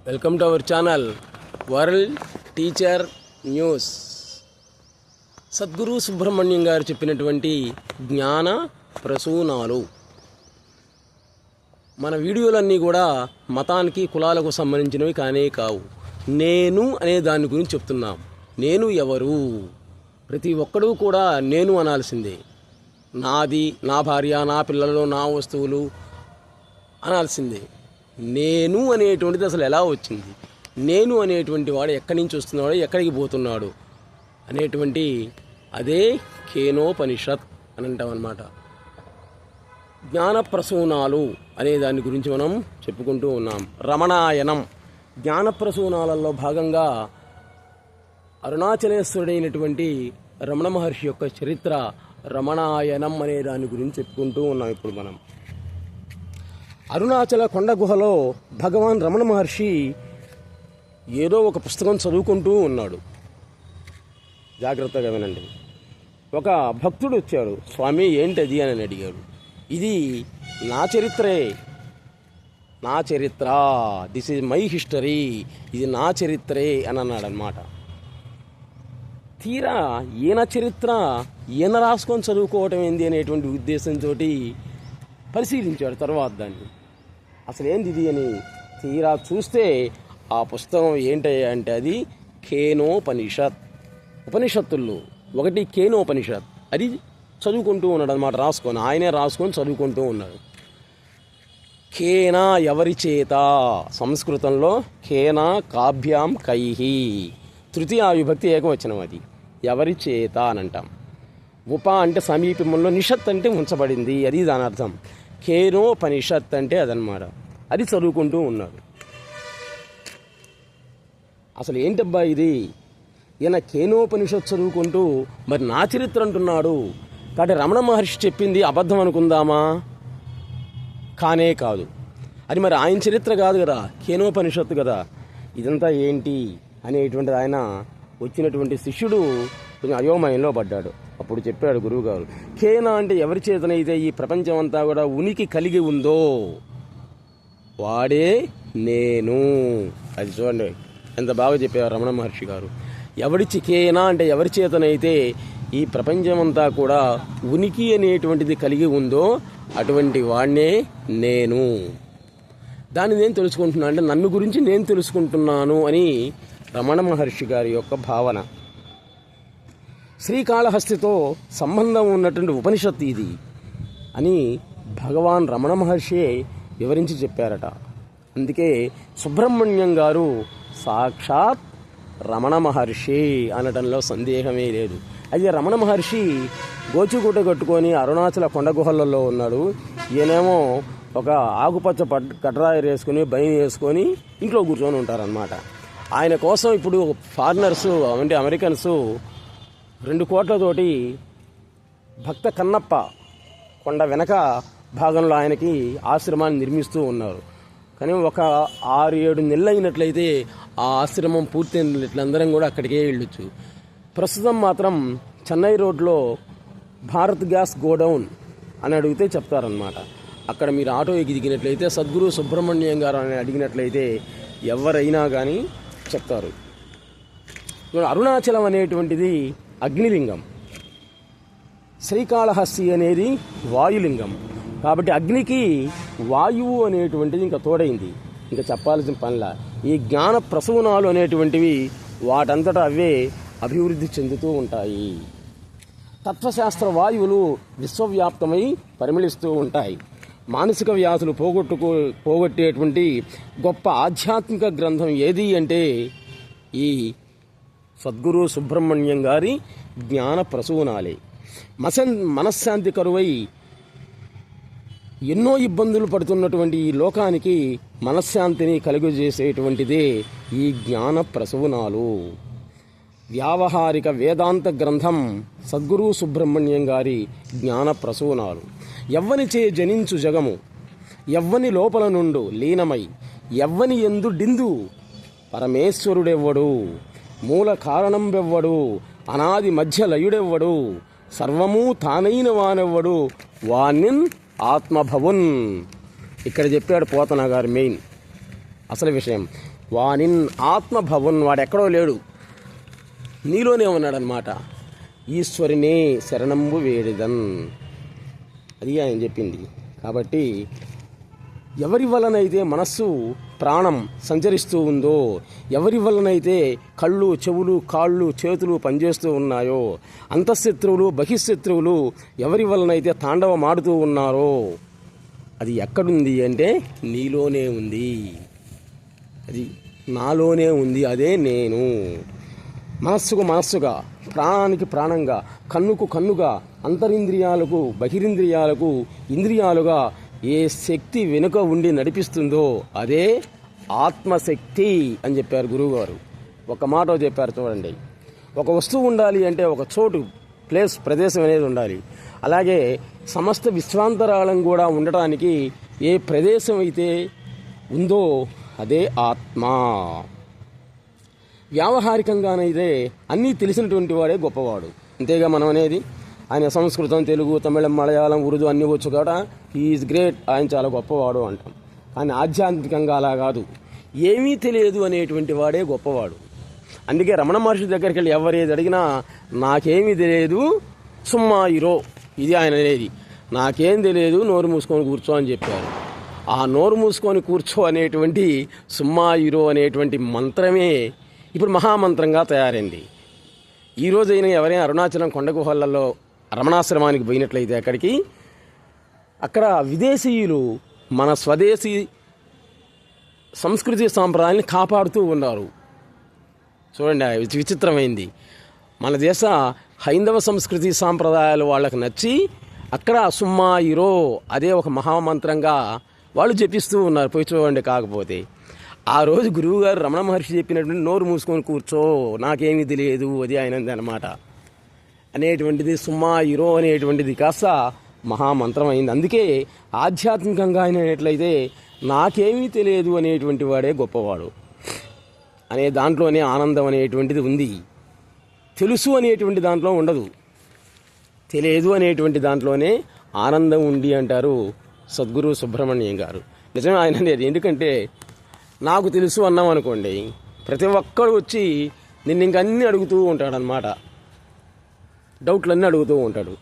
Welcome to our channel world teacher news. Sadguru Subrahmanyam garu చెప్పినటువంటి జ్ఞాన ప్రసూనాలు. మన వీడియోలన్నీ కూడా మతానికి కులాలకు సంబంధించినవి కానే కావు. నేను అనే దాని గురించి చెప్తున్నాం. నేను ఎవరు? ప్రతి ఒక్కడూ కూడా నేను అనాల్సిందే. నాది, నా భార్య, నా పిల్లలు, నా వస్తువులు అనాల్సిందే. నేను అనేటువంటిది అసలు ఎలా వచ్చింది? నేను అనేటువంటి వాడు ఎక్కడి నుంచి వస్తున్నాడు, ఎక్కడికి పోతున్నాడు అనేటువంటి అదే కేనోపనిషత్ అని అంటామన్నమాట. జ్ఞానప్రసూనాలు అనే దాని గురించి మనం చెప్పుకుంటూ ఉన్నాం. రమణాయనం జ్ఞానప్రసూనాలలో భాగంగా అరుణాచలేశ్వరుడైనటువంటి రమణ మహర్షి యొక్క చరిత్ర రమణాయనం అనే దాని గురించి చెప్పుకుంటూ ఉన్నాం. ఇప్పుడు మనం అరుణాచల కొండ గుహలో భగవాన్ రమణ మహర్షి ఏదో ఒక పుస్తకం చదువుకుంటూ ఉన్నాడు. జాగ్రత్తగా వినండి. ఒక భక్తుడు వచ్చాడు. స్వామి ఏంటది అని అడిగాడు. ఇది నా చరిత్రే, నా చరిత్ర, దిస్ ఈజ్ మై హిస్టరీ, ఇది నా చరిత్రే అని అన్నాడు అనమాట. తీరా ఈయన చరిత్ర ఈయన రాసుకొని చదువుకోవటం ఏంది అనేటువంటి ఉద్దేశంతో పరిశీలించాడు. తర్వాత దాన్ని అసలు ఏంది ఇది అని తీరా చూస్తే ఆ పుస్తకం ఏంటంటే అది కేనోపనిషత్. ఉపనిషత్తుల్లో ఒకటి కేనోపనిషత్. అది చదువుకుంటూ ఉన్నాడు అనమాట. ఆయనే రాసుకొని చదువుకుంటూ ఉన్నాడు. కేనా ఎవరి చేత, సంస్కృతంలో కేనా కాభ్యాం కైహి, తృతీయ విభక్తి ఏకవచనం. అది ఎవరి చేత అని అంటాం. ఉప అంటే సమీపంలో, నిషత్ అంటే ఉంచబడింది, అది దాని అర్థం. కేనోపనిషత్ అంటే అదనమాట. అది చదువుకుంటూ ఉన్నాడు. అసలు ఏంటబ్బా ఇది? ఈయన కేనోపనిషత్ చదువుకుంటూ మరి నా చరిత్ర అంటున్నాడు. కాబట్టి రమణ మహర్షి చెప్పింది అబద్ధం అనుకుందామా? కానే కాదు. అది మరి ఆయన చరిత్ర కాదు కదా, కేనోపనిషత్తు కదా. ఇదంతా ఏంటి అనేటువంటిది ఆయన వచ్చినటువంటి శిష్యుడు కొంచెం అయోమయంలో పడ్డాడు. అప్పుడు చెప్పాడు గురువుగారు, కేనా అంటే ఎవరి చేతనైతే ఈ ప్రపంచం అంతా కూడా ఉనికి కలిగి ఉందో వాడే నేను. అది చూడండి ఎంత బాగా చెప్పారు రమణ మహర్షి గారు. కేనా అంటే ఎవరి చేతనైతే ఈ ప్రపంచం అంతా కూడా ఉనికి అనేటువంటిది కలిగి ఉందో అటువంటి వాడినే నేను. దాన్ని నేను తెలుసుకుంటున్నా అంటే నన్ను గురించి నేను తెలుసుకుంటున్నాను అని రమణ మహర్షి గారి యొక్క భావన. శ్రీకాళహస్తితో సంబంధం ఉన్నటువంటి ఉపనిషత్తు ఇది అని భగవాన్ రమణ మహర్షి వివరించి చెప్పారట. అందుకే సుబ్రహ్మణ్యం గారు సాక్షాత్ రమణ మహర్షి అనడంలో సందేహమే లేదు. అయితే రమణ మహర్షి గోచిగుట్ట కట్టుకొని అరుణాచల కొండ గుహలలో ఉన్నాడు. ఈయనేమో ఒక ఆకుపచ్చ కట్రాయి వేసుకొని బయలు వేసుకొని ఇంట్లో కూర్చొని ఉంటారనమాట. ఆయన కోసం ఇప్పుడు ఫారినర్స్ అంటే అమెరికన్స్ 2 కోట్లతోటి భక్త కన్నప్ప కొండ వెనక భాగంలో ఆయనకి ఆశ్రమాన్ని నిర్మిస్తూ ఉన్నారు. కానీ ఒక 6-7 నెలలు అయినట్లయితే ఆ ఆశ్రమం పూర్తయినట్లందరం కూడా అక్కడికే వెళ్ళొచ్చు. ప్రస్తుతం మాత్రం చెన్నై రోడ్లో భారత్ గ్యాస్ గోడౌన్ అని అడిగితే చెప్తారనమాట. అక్కడ మీరు ఆటో ఎక్కి దిగినట్లయితే సద్గురు సుబ్రహ్మణ్యం గారు అని అడిగినట్లయితే ఎవరైనా కానీ చెప్తారు. అరుణాచలం అనేటువంటిది అగ్నిలింగం, శ్రీకాళహస్తి అనేది వాయులింగం. కాబట్టి అగ్నికి వాయువు అనేటువంటిది ఇంకా తోడైంది, ఇంకా చెప్పాల్సిన పనిలా. ఈ జ్ఞాన ప్రసూనాలు అనేటువంటివి వాటంతటా అవే అభివృద్ధి చెందుతూ ఉంటాయి. తత్వశాస్త్ర వాయువులు విశ్వవ్యాప్తమై పరిమళిస్తూ ఉంటాయి. మానసిక వ్యాధులు పోగొట్టేటువంటి గొప్ప ఆధ్యాత్మిక గ్రంథం ఏది అంటే ఈ సద్గురు సుబ్రహ్మణ్యం గారి జ్ఞాన ప్రసూనాలే. మనశ్శాంతి కరువై ఎన్నో ఇబ్బందులు పడుతున్నటువంటి ఈ లోకానికి మనశ్శాంతిని కలుగజేసేటువంటిదే ఈ జ్ఞాన ప్రసూనాలు. వ్యావహారిక వేదాంత గ్రంథం సద్గురు సుబ్రహ్మణ్యం గారి జ్ఞాన ప్రసూనాలు. ఎవ్వనిచే జనించు జగము, ఎవ్వని లోపల నుండు లీనమై, ఎవ్వని ఎందు డిందు పరమేశ్వరుడెవ్వడు, మూల కారణం వెవ్వడు, అనాది మధ్య లయుడెవ్వడు, సర్వము తానైన వానెవ్వడు, వాణ్ణిన్ ఆత్మభవున్. ఇక్కడ చెప్పాడు పోతన గారు మెయిన్ అసలు విషయం. వానిన్ ఆత్మభవన్, వాడెక్కడో లేడు, నీలోనే ఉన్నాడనమాట. ఈశ్వరునే శరణంబు వేడిదన్, అది ఆయన చెప్పింది. కాబట్టి ఎవరి వలనైతే మనస్సు ప్రాణం సంచరిస్తూ ఉందో, ఎవరి వలనైతే కళ్ళు చెవులు కాళ్ళు చేతులు పనిచేస్తూ ఉన్నాయో, అంతఃశత్రువులు బహిశత్రువులు ఎవరి వలనైతే తాండవమాడుతూ ఉన్నారో, అది ఎక్కడుంది అంటే నీలోనే ఉంది, అది నాలోనే ఉంది, అదే నేను. మనస్సుకు మనస్సుగా, ప్రాణానికి ప్రాణంగా, కన్నుకు కన్నుగా, అంతరింద్రియాలకు బహిరింద్రియాలకు ఇంద్రియాలుగా ఏ శక్తి వెనుక ఉండి నడిపిస్తుందో అదే ఆత్మశక్తి అని చెప్పారు గురువుగారు. ఒక మాట చెప్పారు చూడండి. ఒక వస్తువు ఉండాలి అంటే ఒక చోటు, ప్లేస్, ప్రదేశం అనేది ఉండాలి. అలాగే సమస్త విశ్వాంతరాళం కూడా ఉండటానికి ఏ ప్రదేశం అయితే ఉందో అదే ఆత్మ. వ్యావహారికంగానైతే అన్నీ తెలిసినటువంటి వాడే గొప్పవాడు, అంతేగా మనం అనేది. ఆయన సంస్కృతం, తెలుగు, తమిళం, మలయాళం, ఉర్దూ అన్నీ వచ్చు కూడా ఈజ్ గ్రేట్, ఆయన చాలా గొప్పవాడు అంటాం. కానీ ఆధ్యాత్మికంగా అలా కాదు, ఏమీ తెలియదు అనేటువంటి వాడే గొప్పవాడు. అందుకే రమణ మహర్షి దగ్గరికి వెళ్ళి ఎవరేది అడిగినా నాకేమీ తెలియదు సుమ్మాయిరో, ఇది ఆయన అనేది. నాకేం తెలియదు, నోరు మూసుకొని కూర్చో అని చెప్పారు. ఆ నోరు మూసుకొని కూర్చో అనేటువంటి సుమ్మాయిరో అనేటువంటి మంత్రమే ఇప్పుడు మహామంత్రంగా తయారైంది. ఈరోజైనా ఎవరైనా అరుణాచలం కొండ గుహలలో రమణాశ్రమానికి పోయినట్లయితే అక్కడ విదేశీయులు మన స్వదేశీ సంస్కృతి సాంప్రదాయాన్ని కాపాడుతూ ఉన్నారు. చూడండి, విచిత్రమైంది. మన దేశ హైందవ సంస్కృతి సాంప్రదాయాలు వాళ్ళకి నచ్చి అక్కడ సుమ్మాయిరో అదే ఒక మహామంత్రంగా వాళ్ళు జపిస్తూ ఉన్నారు. పోయి చూడండి. కాకపోతే ఆ రోజు గురువుగారు రమణ మహర్షి చెప్పినటువంటి నోరు మూసుకొని కూర్చో, నాకేమీ తెలియదు, అది ఆయనది అనమాట అనేటువంటిది సుమ్మాయిరో అనేటువంటిది కాస్త మహామంత్రం అయింది. అందుకే ఆధ్యాత్మికంగా అయినట్లయితే నాకేమీ తెలియదు అనేటువంటి వాడే గొప్పవాడు అనే దాంట్లోనే ఆనందం అనేటువంటిది ఉంది. తెలుసు అనేటువంటి దాంట్లో ఉండదు, తెలియదు అనేటువంటి దాంట్లోనే ఆనందం ఉంది అంటారు సద్గురు సుబ్రహ్మణ్యం గారు. నిజమే ఆయన అనేది. ఎందుకంటే నాకు తెలుసు అన్నాం అనుకోండి, ప్రతి ఒక్కడు వచ్చి నిన్ను ఇంకన్నీ అడుగుతూ ఉంటాడనమాట, డౌట్లన్నీ అడుగుతూ ఉంటాడు.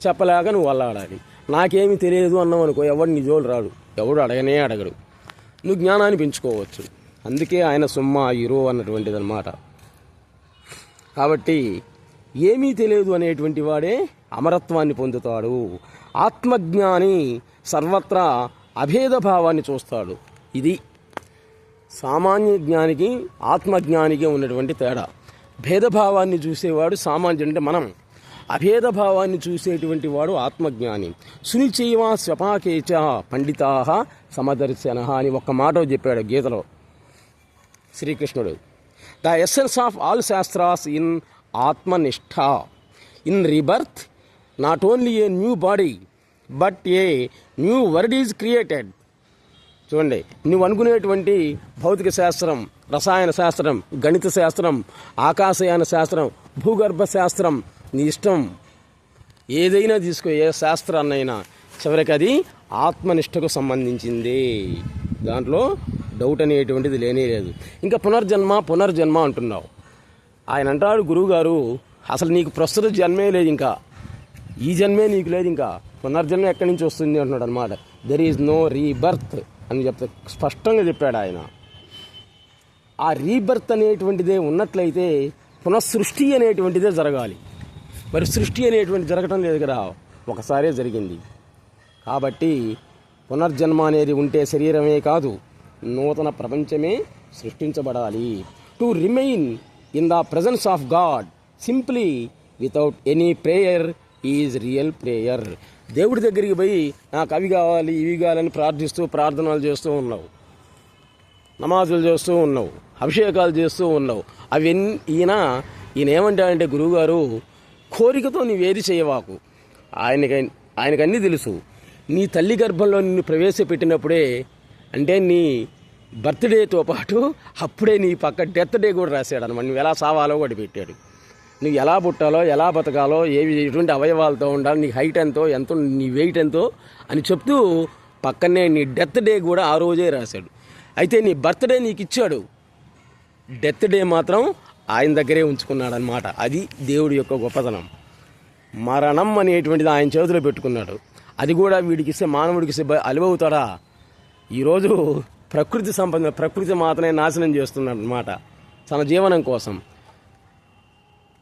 చెప్పలేక నువ్వు అల్లాడాలి. నాకేమీ తెలియదు అన్నావు అనుకో, ఎవడు నీ జోలు రాడు, ఎవడు అడగనే అడగడు, నువ్వు జ్ఞానాన్ని పెంచుకోవచ్చు. అందుకే ఆయన సుమ్మాయిరో అన్నటువంటిది అనమాట. కాబట్టి ఏమీ తెలియదు అనేటువంటి వాడే అమరత్వాన్ని పొందుతాడు. ఆత్మజ్ఞాని సర్వత్రా అభేదభావాన్ని చూస్తాడు. ఇది సామాన్య జ్ఞానికి ఆత్మజ్ఞానికి ఉన్నటువంటి తేడా. భేదభావాన్ని చూసేవాడు సామాన్యుడు, అంటే మనం. అభేదభావాన్ని చూసేటువంటి వాడు ఆత్మజ్ఞాని. సునిచైవ స్వపాకేచ పండితా సమదర్శన అని ఒక్క మాట చెప్పాడు గీతలో శ్రీకృష్ణుడు. The essence of all shastras in atmanishtha. In rebirth not only a new body but a new world is created. చూడండి, నువ్వు అనుకునేటువంటి భౌతిక శాస్త్రం, రసాయన శాస్త్రం, గణిత శాస్త్రం, ఆకాశయాన శాస్త్రం, భూగర్భ శాస్త్రం, నీ ఇష్టం ఏదైనా తీసుకో, ఏ శాస్త్రాన్నైనా చివరికి అది ఆత్మనిష్టకు సంబంధించింది. దాంట్లో డౌట్ అనేటువంటిది లేనే లేదు. ఇంకా పునర్జన్మ అంటున్నావు. ఆయన అంటాడు గురువుగారు, అసలు నీకు ప్రస్తుత జన్మే లేదు, ఇంకా ఈ జన్మే నీకు లేదు, ఇంకా పునర్జన్మ ఎక్కడి నుంచి వస్తుంది అంటున్నాడు అనమాట. దెర్ ఈజ్ నో రీబర్త్ అని చెప్తే స్పష్టంగా చెప్పాడు ఆయన. ఆ రీబర్త్ అనేటువంటిదే ఉన్నట్లయితే పునఃసృష్టి అనేటువంటిదే జరగాలి. మరి సృష్టి అనేటువంటి జరగటం లేదు కదా, ఒకసారే జరిగింది. కాబట్టి పునర్జన్మ అనేది ఉంటే శరీరమే కాదు, నూతన ప్రపంచమే సృష్టించబడాలి. To remain in the presence of God simply without any prayer is real prayer. దేవుడి దగ్గరికి పోయి నాకు అవి కావాలి ఇవి కావాలని ప్రార్థనలు చేస్తూ ఉన్నావు, నమాజులు చేస్తూ ఉన్నావు, అభిషేకాలు చేస్తూ ఉన్నావు. అవన్నీ ఈయన ఏమంటాడంటే గురువుగారు, కోరికతో నీవేది చేయవాకు. ఆయనకన్నీ తెలుసు. నీ తల్లి గర్భంలో నిన్ను ప్రవేశపెట్టినప్పుడే, అంటే నీ బర్త్డేతో పాటు అప్పుడే నీ పక్క డెత్ డే కూడా రాశాడు అనమాట. నువ్వు ఎలా సావాలో కూడా పెట్టాడు. నువ్వు ఎలా పుట్టాలో, ఎలా బతకాలో, ఎటువంటి అవయవాలతో ఉండాలి, నీ హైట్ ఎంతో, నీ వెయిట్ ఎంతో అని చెప్తూ పక్కనే నీ డెత్ డే కూడా ఆ రోజే రాశాడు. అయితే నీ బర్త్డే నీకు ఇచ్చాడు, డెత్ డే మాత్రం ఆయన దగ్గరే ఉంచుకున్నాడు అనమాట. అది దేవుడి యొక్క గొప్పతనం. మరణం అనేటువంటిది ఆయన చేతిలో పెట్టుకున్నాడు. అది కూడా వీడికి ఇస్తే మానవుడికి ఇస్తే అలివవుతాడా? ఈరోజు ప్రకృతి మాత్రమే నాశనం చేస్తున్నాడు అనమాట తన జీవనం కోసం.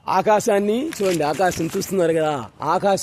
ఆకాశాన్ని చూడండి, ఆకాశం చూస్తున్నారు కదా, ఆకాశం